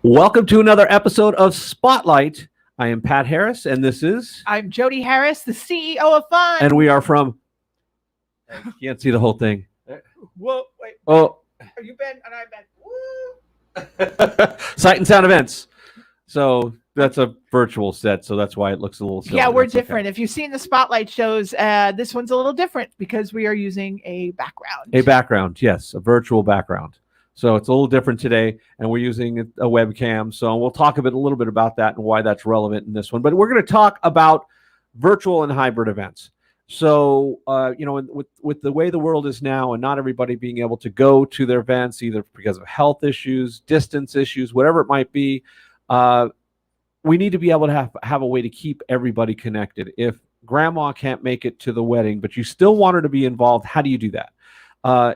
Welcome to another episode of Spotlight. I am Pat Harris, and this is... I'm Jodi Harris, the CEO of Fun. And we are from... I can't see the whole thing. Whoa, wait. Oh. Are you Ben and I Ben? Woo! Sight and Sound Events. So that's a virtual set, so that's why it looks a little silly. Yeah, we're that's different. Okay. If you've seen the Spotlight shows, this one's a little different because we are using a background. A background, yes, a virtual background. So it's a little different today, and we're using a webcam. So we'll talk a little bit about that and why that's relevant in this one. But we're going to talk about virtual and hybrid events. So, with the way the world is now and not everybody being able to go to their events, either because of health issues, distance issues, whatever it might be, we need to be able to have a way to keep everybody connected. If grandma can't make it to the wedding, but you still want her to be involved, how do you do that?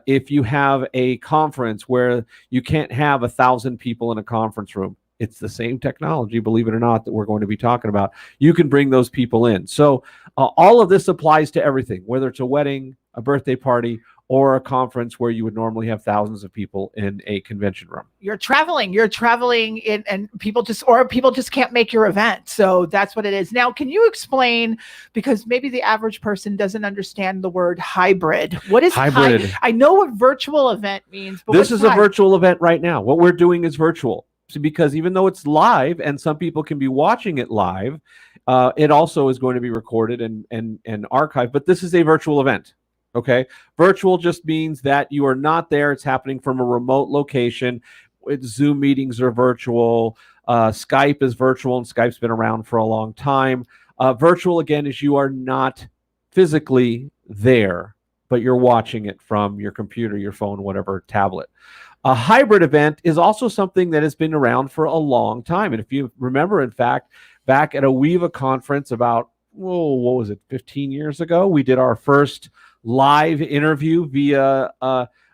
If you have a conference where you can't have 1,000 people in a conference room, it's the same technology, believe it or not, that we're going to be talking about. You can bring those people in. So all of this applies to everything, whether it's a wedding, a birthday party, or a conference where you would normally have thousands of people in a convention room. You're traveling in, and people just can't make your event. So that's what it is. Now, can you explain, because maybe the average person doesn't understand the word hybrid. What is hybrid? I know what virtual event means, but this is a virtual event right now. What we're doing is virtual. So because even though it's live and some people can be watching it live, it also is going to be recorded and archived, but this is a virtual event. Okay. Virtual just means that you are not there. It's happening from a remote location. Zoom meetings are virtual. Skype is virtual, and Skype's been around for a long time. Virtual, again, is you are not physically there, but you're watching it from your computer, your phone, whatever, tablet. A hybrid event is also something that has been around for a long time. And if you remember, in fact, back at a WEVA conference about, what was it, 15 years ago, we did our first live interview via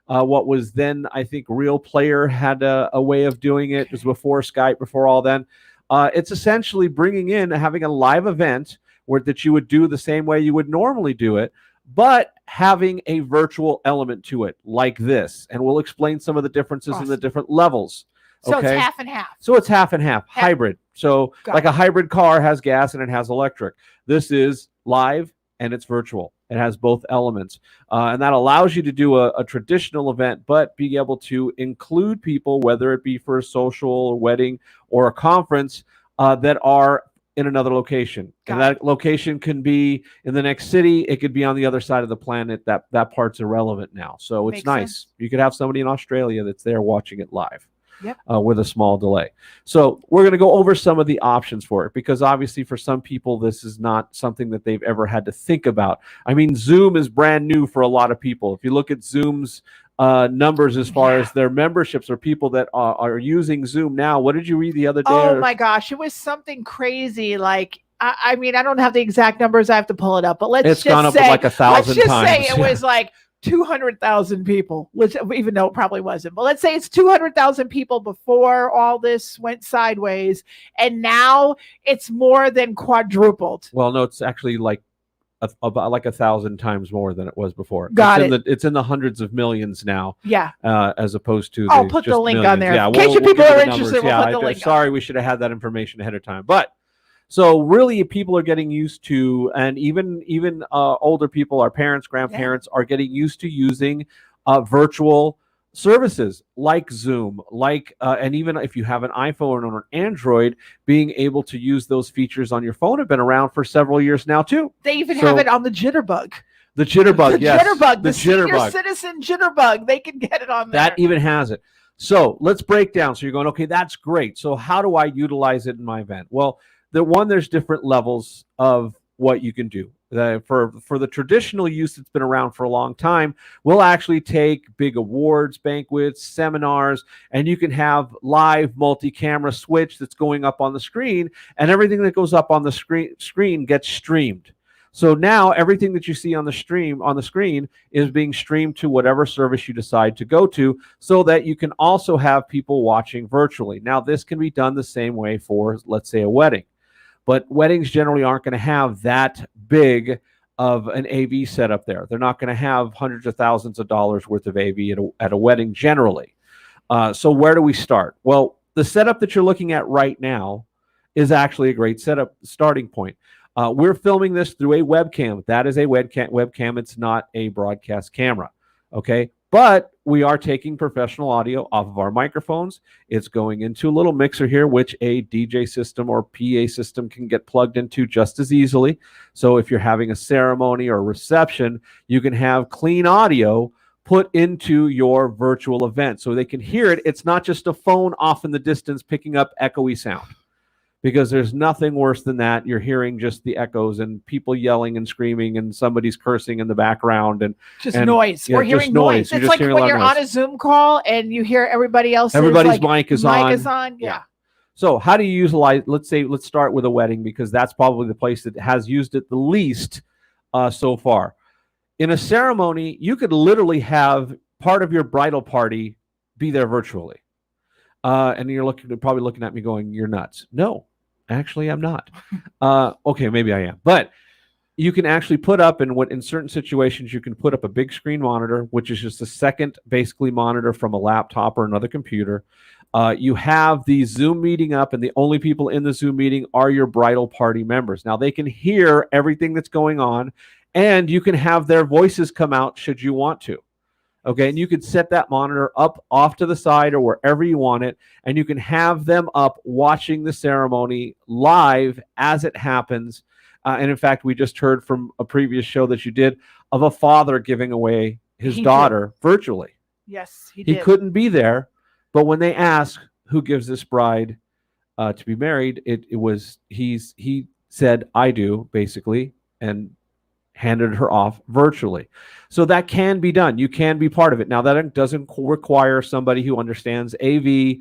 what was then, I think, Real Player had a way of doing it. It was before Skype, before all then. It's essentially bringing in, having a live event that you would do the same way you would normally do it, but having a virtual element to it, like this. And we'll explain some of the differences in the different levels. So it's half and half. So it's half and half, hybrid. So like a hybrid car has gas and it has electric. This is live and it's virtual. It has both elements. And that allows you to do a traditional event, but be able to include people, whether it be for a social wedding or a conference, that are in another location. And that location can be in the next city. It could be on the other side of the planet. That part's irrelevant now. So it's nice. Sense. You could have somebody in Australia that's there watching it live. Yep. With a small delay. So we're going to go over some of the options for it, because obviously for some people, this is not something that they've ever had to think about. I mean, Zoom is brand new for a lot of people. If you look at Zoom's numbers as far as their memberships or people that are using Zoom now, what did you read the other day? Oh my gosh, it was something crazy. Like, I mean, I don't have the exact numbers. I have to pull it up, but it's gone up like 1,000 times. Let's just say it was like 200,000 people, which, even though it probably wasn't, but let's say it's 200,000 people before all this went sideways, and now it's more than quadrupled. Well, no, it's actually like about like 1,000 times more than it was before. It's in the hundreds of millions now. Yeah. As opposed to I'll put the link on there. Yeah, in case you people are interested, we'll put the link. Sorry, we should have had that information ahead of time, but. So really, people are getting used to, and even older people, our parents, grandparents, are getting used to using virtual services like Zoom, and even if you have an iPhone or an Android, being able to use those features on your phone have been around for several years now too. They even have it on the Jitterbug. The Jitterbug, yes. The senior citizen Jitterbug. They can get it on there. That even has it. So let's break down. So you're going, okay, that's great. So how do I utilize it in my event? Well, there's different levels of what you can do. For the traditional use that's been around for a long time, we'll actually take big awards, banquets, seminars, and you can have live multi-camera switch that's going up on the screen, and everything that goes up on the screen gets streamed. So now everything that you see on the screen is being streamed to whatever service you decide to go to, so that you can also have people watching virtually. Now, this can be done the same way for, let's say, a wedding. But weddings generally aren't going to have that big of an AV setup there. They're not going to have hundreds of thousands of dollars worth of AV at a wedding generally. So where do we start? Well, the setup that you're looking at right now is actually a great setup starting point. We're filming this through a webcam. That is a webcam. It's not a broadcast camera. Okay. But we are taking professional audio off of our microphones. It's going into a little mixer here, which a DJ system or PA system can get plugged into just as easily. So if you're having a ceremony or a reception, you can have clean audio put into your virtual event so they can hear it. It's not just a phone off in the distance picking up echoey sound, because there's nothing worse than that. You're hearing just the echoes and people yelling and screaming and somebody's cursing in the background and noise. Yeah, We're hearing noise. It's like when you're on a Zoom call and you hear everybody else. Everybody's mic is on. Yeah. So how do you utilize? Let's start with a wedding, because that's probably the place that has used it the least so far. In a ceremony, you could literally have part of your bridal party be there virtually, and you're probably looking at me going, "You're nuts." No. Actually, I'm not. Okay, maybe I am. But you can actually put up, in certain situations, you can put up a big screen monitor, which is just a second, basically, monitor from a laptop or another computer. You have the Zoom meeting up, and the only people in the Zoom meeting are your bridal party members. Now, they can hear everything that's going on, and you can have their voices come out should you want to. Okay, and you can set that monitor up off to the side or wherever you want it, and you can have them up watching the ceremony live as it happens. And in fact, we just heard from a previous show that you did of a father giving away his daughter virtually. Yes, he did. He couldn't be there, but when they asked who gives this bride to be married, he said, "I do," basically, and handed her off virtually. So that can be done. You can be part of it. Now, that doesn't require somebody who understands AV.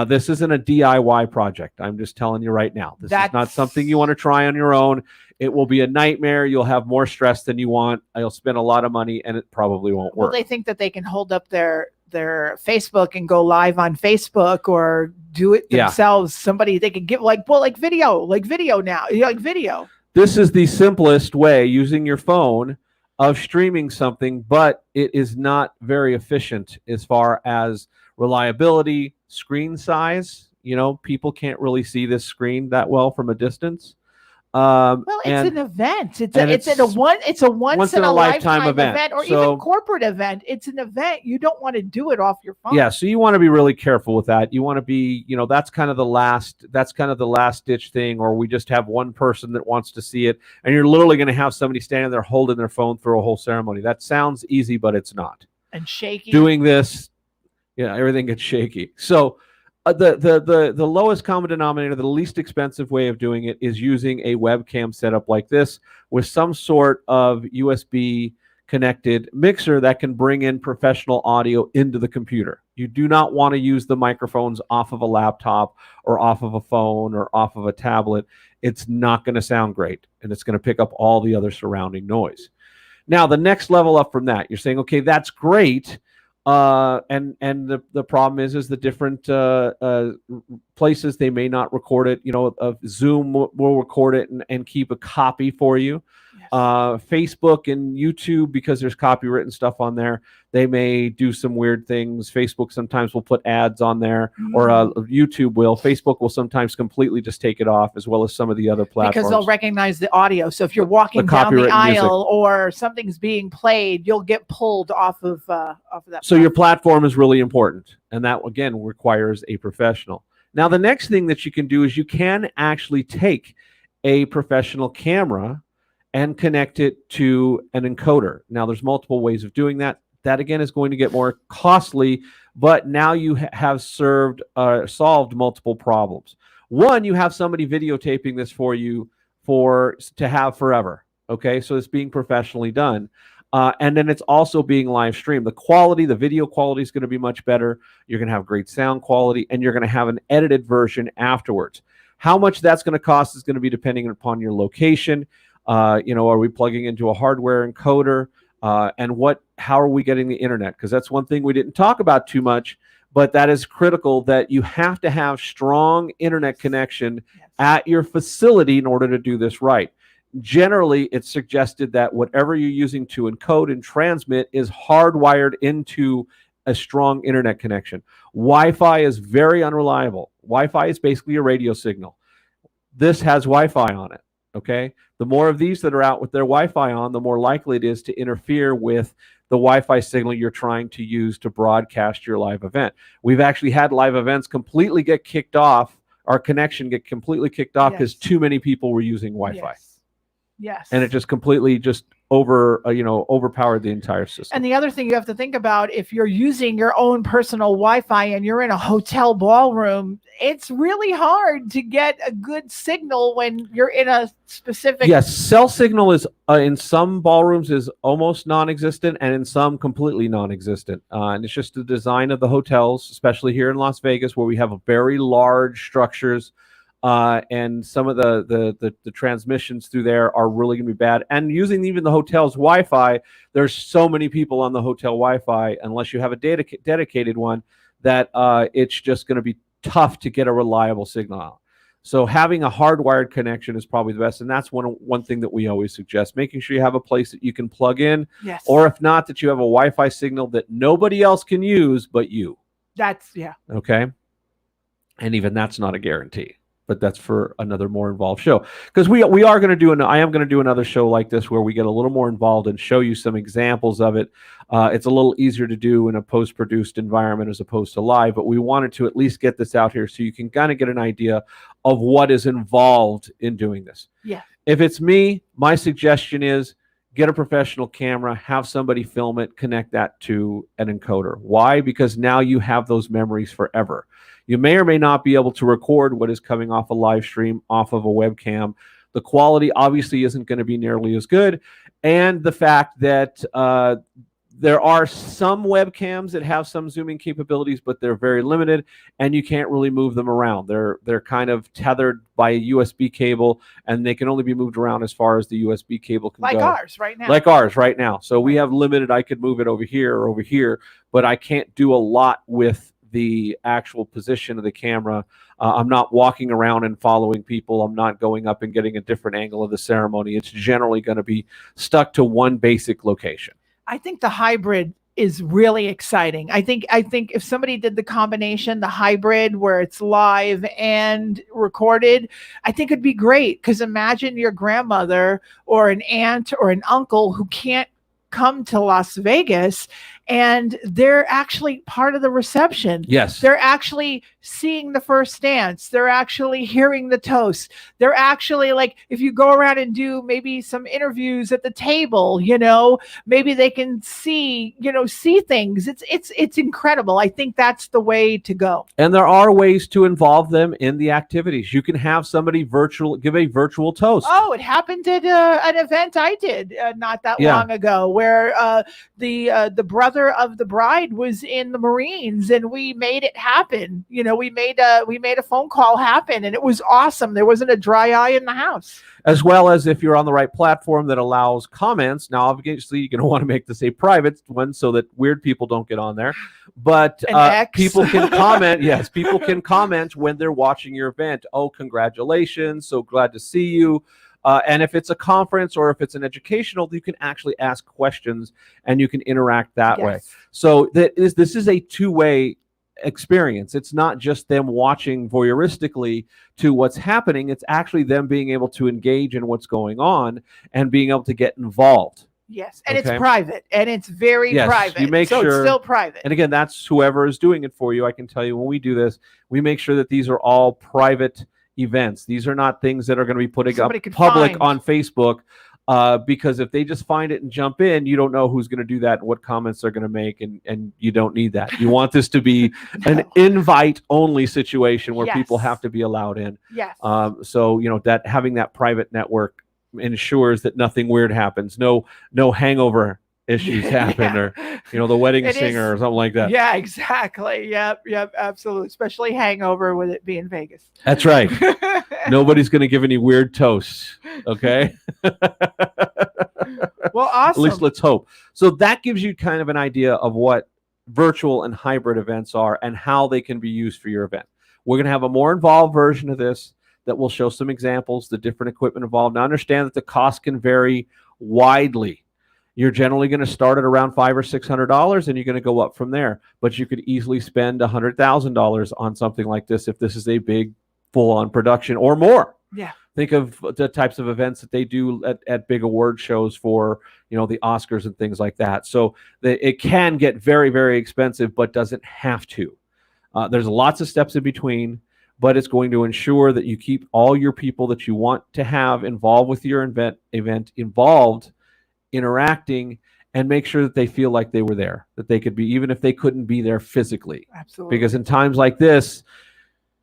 This isn't a DIY project. I'm just telling you right now. This is not something you want to try on your own. It will be a nightmare. You'll have more stress than you want. You'll spend a lot of money, and it probably won't work. Well, they think that they can hold up their Facebook and go live on Facebook or do it themselves. Somebody they could get like video now, like video. This is the simplest way, using your phone, of streaming something, but it is not very efficient as far as reliability, screen size. People can't really see this screen that well from a distance. Well, it's an event. It's a once in a lifetime event, or even corporate event. It's an event. You don't want to do it off your phone. Yeah, so you want to be really careful with that. You want to be, that's kind of the last ditch thing, or we just have one person that wants to see it, and you're literally going to have somebody standing there holding their phone through a whole ceremony. That sounds easy, but it's not. And shaky. Doing this, everything gets shaky. So the lowest common denominator, the least expensive way of doing it, is using a webcam setup like this with some sort of USB connected mixer that can bring in professional audio into the computer. You do not want to use the microphones off of a laptop or off of a phone or off of a tablet. It's not going to sound great, and it's going to pick up all the other surrounding noise. Now, the next level up from that, you're saying, okay, that's great. And the problem is the different places, they may not record it. Zoom will record it and keep a copy for you. Yes. Facebook and YouTube, because there's copywritten stuff on there, they may do some weird things. Facebook sometimes will put ads on there, or YouTube will. Facebook will sometimes completely just take it off, as well as some of the other platforms. Because they'll recognize the audio. So if you're walking down the aisle or something's being played, you'll get pulled off of that. So your platform is really important, and that, again, requires a professional. Now, the next thing that you can do is you can actually take a professional camera and connect it to an encoder. Now, there's multiple ways of doing that. That, again, is going to get more costly, but now you have solved multiple problems. One, you have somebody videotaping this for you to have forever. Okay, so it's being professionally done. And then it's also being live streamed. The video quality is going to be much better. You're going to have great sound quality, and you're going to have an edited version afterwards. How much that's going to cost is going to be depending upon your location. Are we plugging into a hardware encoder? And how are we getting the internet? Because that's one thing we didn't talk about too much, but that is critical, that you have to have strong internet connection at your facility in order to do this right. Generally, it's suggested that whatever you're using to encode and transmit is hardwired into a strong internet connection. Wi-Fi is very unreliable. Wi-Fi is basically a radio signal. This has Wi-Fi on it. Okay. The more of these that are out with their Wi-Fi on, the more likely it is to interfere with the Wi-Fi signal you're trying to use to broadcast your live event. We've actually had live events completely get kicked off, our connection get completely kicked off because too many people were using Wi-Fi. Yes. And it just completely overpowered the entire system. And the other thing you have to think about, if you're using your own personal Wi-Fi and you're in a hotel ballroom, it's really hard to get a good signal when you're in a specific. Yes, cell signal is in some ballrooms is almost non-existent, and in some completely non-existent. And it's just the design of the hotels, especially here in Las Vegas, where we have very large structures. And some of the transmissions through there are really going to be bad. And using even the hotel's Wi-Fi, there's so many people on the hotel Wi-Fi, unless you have a dedicated one, that it's just going to be tough to get a reliable signal out. So having a hardwired connection is probably the best. And that's one thing that we always suggest, making sure you have a place that you can plug in. Yes. Or if not, that you have a Wi-Fi signal that nobody else can use but you. That's, yeah. Okay. And even that's not a guarantee. But that's for another more involved show, because I am going to do another show like this where we get a little more involved and show you some examples of it. It's a little easier to do in a post-produced environment as opposed to live, but we wanted to at least get this out here so you can kind of get an idea of what is involved in doing this. Yeah. If it's me, my suggestion is get a professional camera, have somebody film it, connect that to an encoder. Why? Because now you have those memories forever. You may or may not be able to record what is coming off a live stream off of a webcam. The quality obviously isn't going to be nearly as good. And the fact that there are some webcams that have some zooming capabilities, but they're very limited, and you can't really move them around. They're kind of tethered by a USB cable, and they can only be moved around as far as the USB cable can go. Like ours right now. Like ours right now. So we have limited, I could move it over here or over here, but I can't do a lot with the actual position of the camera. I'm not walking around and following people. I'm not going up and getting a different angle of the ceremony. It's generally going to be stuck to one basic location. I think the hybrid is really exciting. I think if somebody did the combination, the hybrid where it's live and recorded, I think it'd be great. Because imagine your grandmother or an aunt or an uncle who can't come to Las Vegas, and they're actually part of the reception. Yes. They're actually seeing the first dance. They're actually hearing the toast. They're actually, like, if you go around and do maybe some interviews at the table, maybe they can see things. It's incredible. I think that's the way to go. And there are ways to involve them in the activities. You can have somebody give a virtual toast. Oh, it happened at an event I did not that long ago, where the brother of the bride was in the Marines, and we made it happen. We made a phone call happen, and it was awesome. There wasn't a dry eye in the house. As well as if you're on the right platform that allows comments. Now, obviously, you're going to want to make this a private one so that weird people don't get on there. But people can comment. Yes, people can comment when they're watching your event. Oh, congratulations. So glad to see you. And if it's a conference or if it's an educational, you can actually ask questions and you can interact that way. So this is a two-way experience. It's not just them watching voyeuristically to what's happening. It's actually them being able to engage in what's going on and being able to get involved. Yes, and it's private, and it's very private. You make sure it's still private. And again, that's whoever is doing it for you. I can tell you when we do this, we make sure that these are all private events. These are not things that are going to be putting up public on Facebook, because if they just find it and jump in, you don't know who's going to do that and what comments they're going to make, and you don't need that. You want this to be an invite-only situation where people have to be allowed in. Yes. So that having that private network ensures that nothing weird happens. No hangover issues happen, or the wedding singer or something like that. Yeah, exactly. Yep, absolutely. Especially hangover with it being Vegas. That's right. Nobody's going to give any weird toasts. Okay. Well, awesome. At least let's hope. So that gives you kind of an idea of what virtual and hybrid events are and how they can be used for your event. We're going to have a more involved version of this that will show some examples, the different equipment involved. Now, understand that the cost can vary widely. You're generally going to start at around $500 or $600, and you're going to go up from there. But you could easily spend $100,000 on something like this if this is a big, full-on production or more. Yeah. Think of the types of events that they do at big award shows for, the Oscars and things like that. So it can get very, very expensive, but doesn't have to. There's lots of steps in between, but it's going to ensure that you keep all your people that you want to have involved with your event involved, interacting, and make sure that they feel like they were there, that they could be, even if they couldn't be there physically. Absolutely. Because in times like this,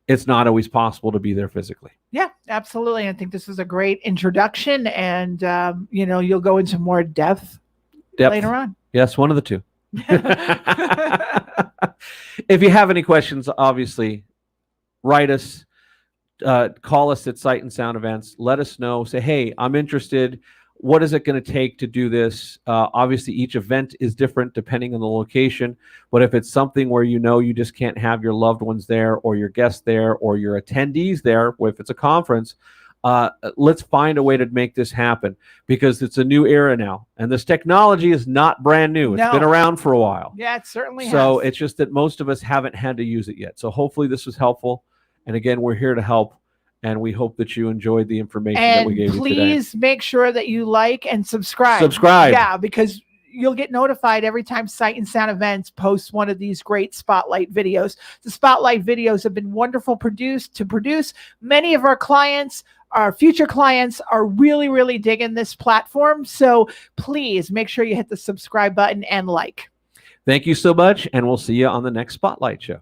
it's not always possible to be there physically. Yeah, absolutely. I think this is a great introduction, and you'll go into more depth later on. Yes, one of the two. If you have any questions, obviously, write us, call us at Sight and Sound Events. Let us know. Say, hey, I'm interested. What is it going to take to do this? Obviously, each event is different depending on the location. But if it's something where you just can't have your loved ones there, or your guests there, or your attendees there, if it's a conference, let's find a way to make this happen, because it's a new era now. And this technology is not brand new. It's been around for a while. Yeah, it certainly has. So it's just that most of us haven't had to use it yet. So hopefully this was helpful. And again, we're here to help. And we hope that you enjoyed the information that we gave you today. Please make sure that you like and subscribe. Yeah, because you'll get notified every time Sight and Sound Events posts one of these great Spotlight videos. The Spotlight videos have been wonderful to produce. Many of our clients, our future clients, are really, really digging this platform. So please make sure you hit the subscribe button and like. Thank you so much, and we'll see you on the next Spotlight show.